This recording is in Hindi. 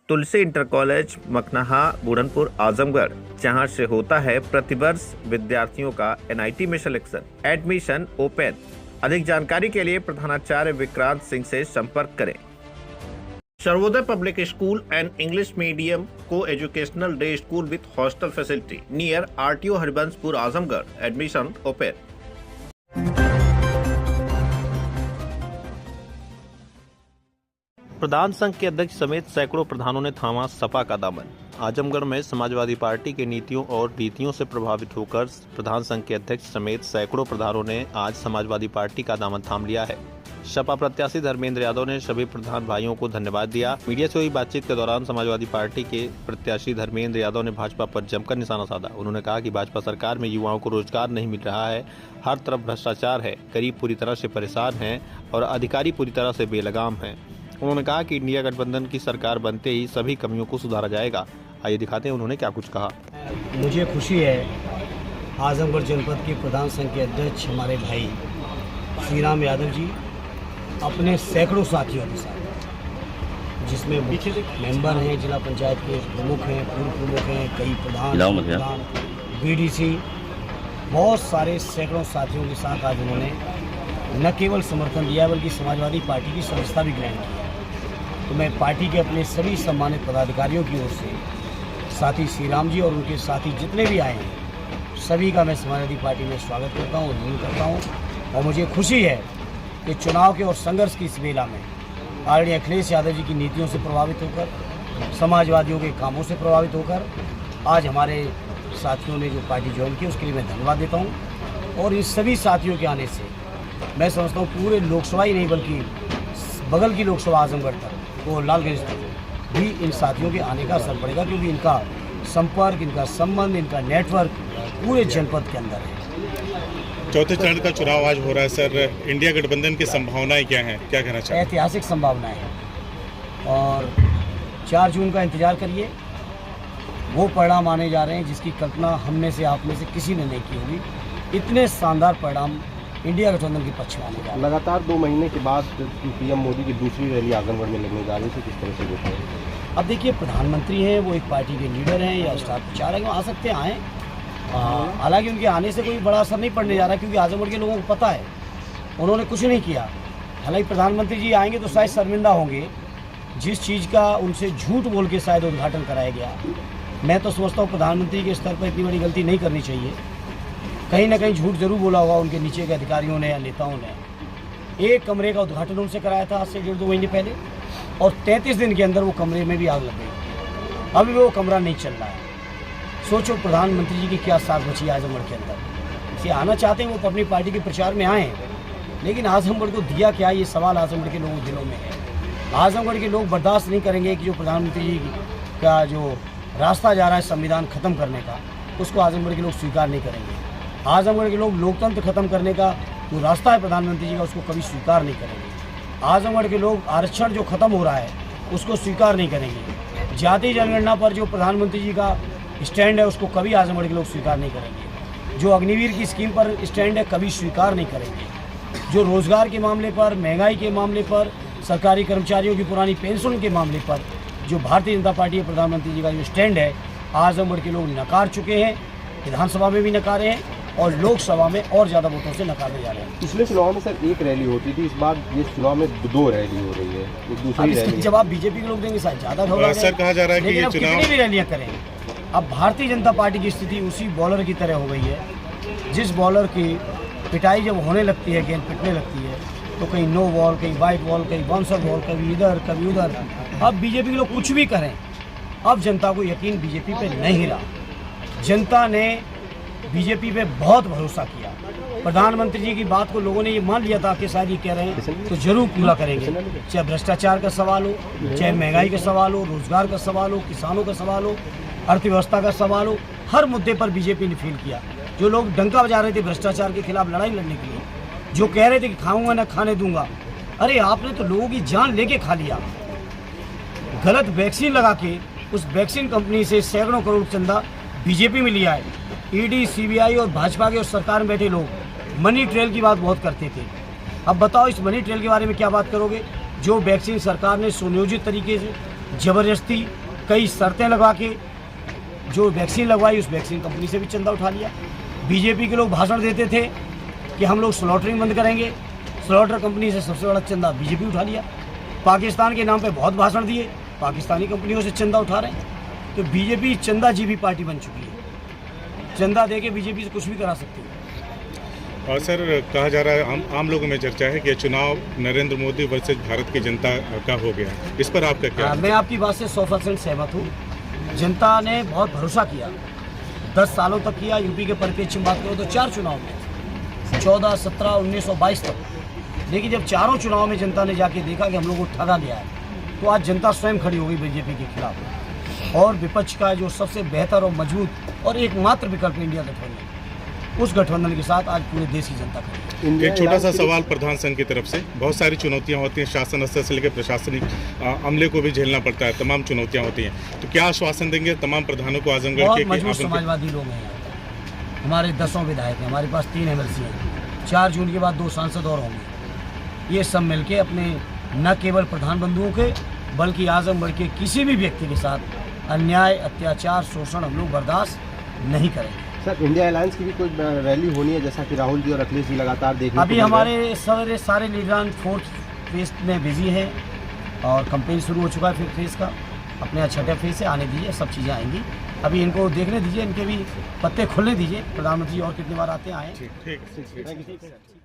तुलसी इंटर कॉलेज मखनाहा बुरहानपुर आजमगढ़, जहां से होता है प्रतिवर्ष विद्यार्थियों का NIT में सिलेक्शन। Admission open. अधिक जानकारी के लिए प्रधानाचार्य विक्रांत सिंह से संपर्क करें। Sarvodaya public school and English medium co-educational day school with hostel facility near RTO Haribanshpur Azamgarh. Admission open. प्रधान संघ के अध्यक्ष समेत सैकड़ों प्रधानों ने थामा सपा का दामन। आजमगढ़ में समाजवादी पार्टी की नीतियों और रीतियों से प्रभावित होकर प्रधान संघ के अध्यक्ष समेत सैकड़ों प्रधानों ने आज समाजवादी पार्टी का दामन थाम लिया है। सपा प्रत्याशी धर्मेंद्र यादव ने सभी प्रधान भाइयों को धन्यवाद दिया। मीडिया से हुई बातचीत के दौरान समाजवादी पार्टी के प्रत्याशी धर्मेंद्र यादव ने भाजपा पर जमकर निशाना साधा। उन्होंने कहा कि भाजपा सरकार में युवाओं को रोजगार नहीं मिल रहा है, हर तरफ भ्रष्टाचार है, गरीब पूरी तरह से परेशान हैं और अधिकारी पूरी तरह से बेलगाम हैं। उन्होंने कहा कि इंडिया गठबंधन की सरकार बनते ही सभी कमियों को सुधारा जाएगा। आइए दिखाते हैं उन्होंने क्या कुछ कहा। मुझे खुशी है आजमगढ़ जनपद के प्रधान संघ के अध्यक्ष हमारे भाई श्री राम यादव जी अपने सैकड़ों साथियों के साथ, जिसमें मेंबर हैं, जिला पंचायत के प्रमुख हैं, पूर्व प्रमुख हैं, कई प्रधान BDC, बहुत सारे सैकड़ों साथियों के साथ आज उन्होंने न केवल समर्थन दिया बल्कि समाजवादी पार्टी की सदस्यता भी ग्रहण की। तो मैं पार्टी के अपने सभी सम्मानित पदाधिकारियों की ओर से, साथी श्री राम जी और उनके साथी जितने भी आए हैं, सभी का मैं समाजवादी पार्टी में स्वागत करता हूँ, अभिनंदन करता हूँ। और मुझे खुशी है कि चुनाव के और संघर्ष की इस बेला में आदरणीय अखिलेश यादव जी की नीतियों से प्रभावित होकर, समाजवादियों के कामों से प्रभावित होकर आज हमारे साथियों ने जो पार्टी ज्वाइन की उसके लिए मैं धन्यवाद देता हूँ। और इन सभी साथियों के आने से मैं समझता हूँ पूरे लोकसभा ही नहीं बल्कि बगल की लोकसभा आजमगढ़ तक तो लालगंज तक भी इन साथियों के आने का असर पड़ेगा, क्योंकि इनका संपर्क, इनका संबंध, इनका नेटवर्क पूरे जनपद के अंदर है। चौथे चरण का चुनाव आज हो रहा है सर, इंडिया गठबंधन की संभावनाएं क्या हैं, क्या कहना चाहिए? ऐतिहासिक संभावनाएं हैं और 4 जून का इंतजार करिए। वो परिणाम आने जा रहे हैं जिसकी कल्पना हम में से, आप में से किसी ने नहीं की होगी। इतने शानदार परिणाम इंडिया गठबंधन के पक्ष में आने जा रहे हैं। लगातार 2 महीने के बाद PM मोदी की दूसरी रैली आजमगढ़ में लगने जा रही है, किस तरह से देखते हैं? अब देखिए, प्रधानमंत्री हैं, वो एक पार्टी के लीडर हैं या स्टार प्रचारक हैं, आ सकते हैं, आएँ। हालांकि उनके आने से कोई बड़ा असर नहीं पड़ने जा रहा, क्योंकि आजमगढ़ के लोगों को पता है उन्होंने कुछ नहीं किया। हालांकि प्रधानमंत्री जी आएंगे तो शायद शर्मिंदा होंगे, जिस चीज़ का उनसे झूठ बोल के शायद उद्घाटन कराया गया। मैं तो समझता हूँ प्रधानमंत्री के स्तर पर इतनी बड़ी गलती नहीं करनी चाहिए। कहीं ना कहीं झूठ जरूर बोला होगा उनके नीचे के अधिकारियों ने या नेताओं ने। एक कमरे का उद्घाटन उनसे कराया था आज से 1.5-2 महीने पहले, और 33 दिन के अंदर वो कमरे में भी आग लग गई। अभी वो कमरा नहीं चल रहा है। सोचो प्रधानमंत्री जी की क्या साथ बची है आजमगढ़ के अंदर। इसे आना चाहते हैं, वो अपनी पार्टी के प्रचार में आए, लेकिन आजमगढ़ को दिया क्या, ये सवाल आजमगढ़ के लोगों के दिलों में है। आजमगढ़ के लोग बर्दाश्त नहीं करेंगे कि जो प्रधानमंत्री जी का जो रास्ता जा रहा है संविधान खत्म करने का, उसको आजमगढ़ के लोग स्वीकार नहीं करेंगे। आजमगढ़ के लोग लोकतंत्र खत्म करने का जो रास्ता है प्रधानमंत्री जी का, उसको कभी स्वीकार नहीं करेंगे। आजमगढ़ के लोग आरक्षण जो खत्म हो रहा है उसको स्वीकार नहीं करेंगे। जाति जनगणना पर जो प्रधानमंत्री जी का स्टैंड है उसको कभी आजमगढ़ के लोग स्वीकार नहीं करेंगे। जो अग्निवीर की स्कीम पर स्टैंड है कभी स्वीकार नहीं करेंगे। जो रोजगार के मामले पर, महंगाई के मामले पर, सरकारी कर्मचारियों की पुरानी पेंशन के मामले पर जो भारतीय जनता पार्टी प्रधानमंत्री जी का जो स्टैंड है, आजमगढ़ के लोग नकार चुके हैं। विधानसभा में भी नकारे हैं और लोकसभा में और ज़्यादा वोटों से नकारने जा रहे हैं। पिछले चुनाव में सर 1 रैली होती थी, इस बार ये चुनाव में 2 रैली हो रही है। एक दूसरी रैली जवाब बीजेपी के लोग देंगे, शायद ज़्यादा घबरा सर कहा जा रहा है कि ये चुनाव भी रैलियाँ करें। अब भारतीय जनता पार्टी की स्थिति उसी बॉलर की तरह हो गई है, जिस बॉलर की पिटाई जब होने लगती है, गेंद पिटने लगती है, तो कहीं नो बॉल, कहीं वाइट बॉल, कहीं बाउंसर बॉल, कभी इधर कभी उधर। अब बीजेपी के लोग कुछ भी करें, अब जनता को यकीन बीजेपी पे नहीं रहा। जनता ने बीजेपी पे बहुत भरोसा किया। प्रधानमंत्री जी की बात को लोगों ने ये मान लिया था कि शायद ये कह रहे हैं तो जरूर पूरा करेंगे। चाहे भ्रष्टाचार का सवाल हो, चाहे महंगाई का सवाल हो, रोजगार का सवाल हो, किसानों का सवाल हो, अर्थव्यवस्था का सवाल हो, हर मुद्दे पर बीजेपी ने फील किया। जो लोग डंका बजा रहे थे भ्रष्टाचार के खिलाफ लड़ाई लड़ने के लिए, जो कह रहे थे कि खाऊंगा ना खाने दूंगा, अरे आपने तो लोगों की जान लेके खा लिया। गलत वैक्सीन लगा के उस वैक्सीन कंपनी से सैकड़ों करोड़ चंदा बीजेपी में लिया है। ईडी, सीबीआई और भाजपा के और सरकार में बैठे लोग मनी ट्रेल की बात बहुत करते थे। अब बताओ इस मनी ट्रेल के बारे में क्या बात करोगे? जो वैक्सीन सरकार ने सुनियोजित तरीके से ज़बरदस्ती कई शर्तें लगवा के जो वैक्सीन लगवाई उस वैक्सीन कंपनी से भी चंदा उठा लिया। बीजेपी के लोग भाषण देते थे कि हम लोग स्लॉटरिंग बंद करेंगे, स्लॉटर कंपनी से सबसे बड़ा चंदा बीजेपी उठा लिया। पाकिस्तान के नाम पे बहुत भाषण दिए, पाकिस्तानी कंपनियों से चंदा उठा रहे हैं। तो बीजेपी चंदा जीवी पार्टी बन चुकी है, चंदा दे के बीजेपी से कुछ भी करा सकती है। और सर कहा जा रहा है, आम लोगों में चर्चा है कि चुनाव नरेंद्र मोदी वर्सेज भारत की जनता का हो गया। इस पर आपका क्या? मैं आपकी बात से 100% सहमत हूँ। जनता ने बहुत भरोसा किया, 10 सालों तक किया। यूपी के परिप्रेक्ष्य में बात करो तो 4 चुनाव में 14, 17, 19 और 22 तक। लेकिन जब चारों चुनाव में जनता ने जाके देखा कि हम लोगों को ठगा गया है, तो आज जनता स्वयं खड़ी हो गई बीजेपी के खिलाफ। और विपक्ष का जो सबसे बेहतर और मजबूत और एकमात्र विकल्प इंडिया गठबंधन, उस गठबंधन के साथ आज पूरे देश की जनता खड़ी है। एक छोटा सा सवाल प्रधान संघ की तरफ से, बहुत सारी चुनौतियां होती हैं, शासन स्तर से लेकर प्रशासनिक अमले को भी झेलना पड़ता है, तमाम चुनौतियां होती हैं, तो क्या आश्वासन देंगे तमाम प्रधानों को आजमगढ़ बहुत के? मजबूत समाजवादी लोग हैं, हमारे 10 विधायक हैं, हमारे पास 3 एमएलसी हैं, 4 जून के बाद 2 सांसद और होंगे। ये सब मिलके अपने न केवल प्रधान बंधुओं के बल्कि आजमगढ़ के किसी भी व्यक्ति के साथ अन्याय, अत्याचार, शोषण हम लोग बर्दाश्त नहीं करेंगे। सर, इंडिया अलायंस की भी कोई रैली होनी है, जैसा कि राहुल जी और अखिलेश जी लगातार देखने अभी हमारे सारे लीडरान 4th फेज में बिजी हैं और कैंपेन शुरू हो चुका है। फिर फेज का अपने 6ठे फेज से आने दीजिए, सब चीज़ें आएंगी। अभी इनको देखने दीजिए, इनके भी पत्ते खुलने दीजिए। प्रधानमंत्री और कितनी बार आते हैं, आए। ठीक है।